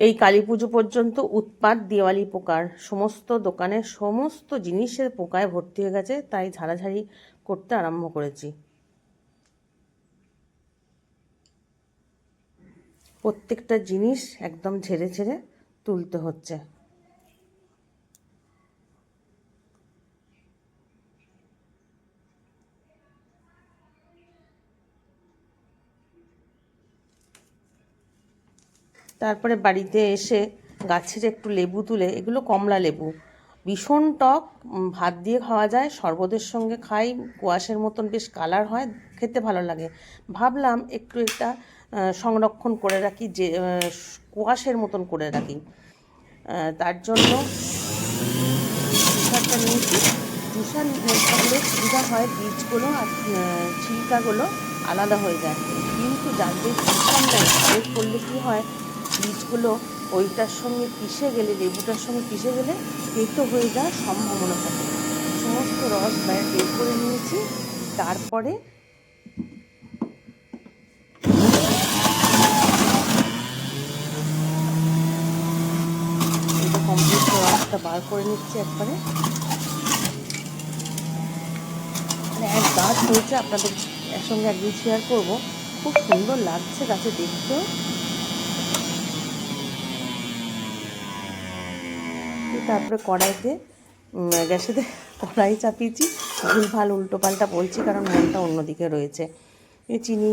এই কালী পুজো পর্যন্ত উৎপাত দিওয়ালি পোকার, সমস্ত দোকানের সমস্ত জিনিসের পোকায় ভর্তি হয়ে গেছে, তাই ঝাড়াঝাড়ি করতে আরম্ভ করেছি। প্রত্যেকটা জিনিস একদম ঝেড়ে ঝেড়ে তুলতে হচ্ছে। তারপরে বাড়িতে এসে গাছের একটু লেবু তুলে, এগুলো কমলা লেবু, ভীষণ টক, ভাত দিয়ে খাওয়া যায়, শরবতের সঙ্গে খাই, কোয়াশের মতন বেশ কালার হয়, খেতে ভালো লাগে। ভাবলাম একটু এটা সংরক্ষণ করে রাখি, যে কোয়াশের মতন করে রাখি। তার জন্য জুসারটা নিয়েছি। জুসার থাকলে সুবিধা হয়, বীজগুলো আর ছিলকাগুলো আলাদা হয়ে যায়। কিন্তু যাদের জুসার নেই তাদের করলে কী হয়, বীজগুলো ওইটার সঙ্গে পিষে গেলে, লেবুটার সঙ্গে পিষে গেলে তেতো হয়ে যাওয়ার সম্ভাবনা থাকে। সমস্ত রস বের করে নিয়েছি। তারপরে এটা কমপ্লিট রসটা বার করে নিচ্ছি একবারে। এক গাছ হয়েছে, আপনাদের একসঙ্গে একদিন শেয়ার করব, খুব সুন্দর লাগছে গাছে দেখতেও। তারপরে কড়াইতে গ্যাসেতে কড়াই চাপিয়েছি, ভুলভাল উল্টো পাল্টা বলছি কারণ মনটা অন্যদিকে রয়েছে। চিনি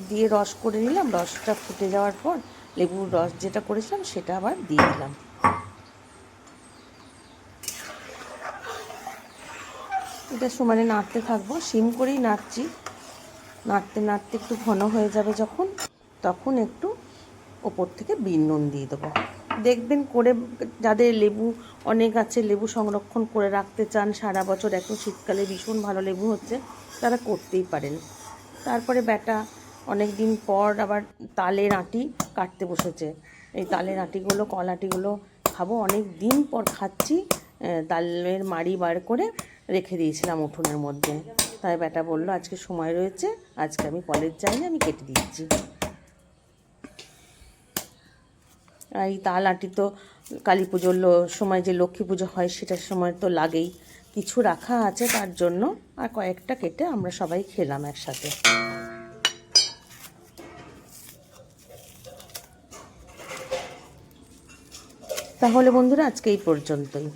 দিয়ে রস করে নিলাম, রসটা ফুটে যাওয়ার পর লেবুর রস যেটা করেছিলাম সেটা আবার দিয়ে দিলাম। এটা সমানে নাড়তে থাকবো, সিম করেই নাড়ছি। নাড়তে নাড়তে একটু ঘন হয়ে যাবে যখন, তখন একটু ওপর থেকে বিট নুন দিয়ে দেবো। দেখবেন করে, যাদের লেবু অনেক আছে, লেবু সংরক্ষণ করে রাখতে চান সারা বছর, এখন শীতকালে ভীষণ ভালো লেবু হচ্ছে, তারা করতেই পারেন। তারপরে ব্যাটা অনেক দিন পর আবার তালের আঁটি কাটতে বসেছে। এই তালের আঁটিগুলো, কলাটিগুলো খাবো, অনেক দিন পর খাচ্ছি। তালের মাড়ি বার করে রেখে দিয়েছিলাম উঠোনের মধ্যে, তাই ব্যাটা বললো আজকে সময় রয়েছে, আজকে আমি কলেজ যাইনি, আমি কেটে দিচ্ছি। এই তাল আঁটি তো কালী পুজোর সময় যে লক্ষ্মী পুজো হয় সেটার সময় তো লাগেই, কিছু রাখা আছে তার জন্য, আর কয়েকটা কেটে আমরা সবাই খেলাম একসাথে। তাহলে বন্ধুরা আজকে এই পর্যন্তই।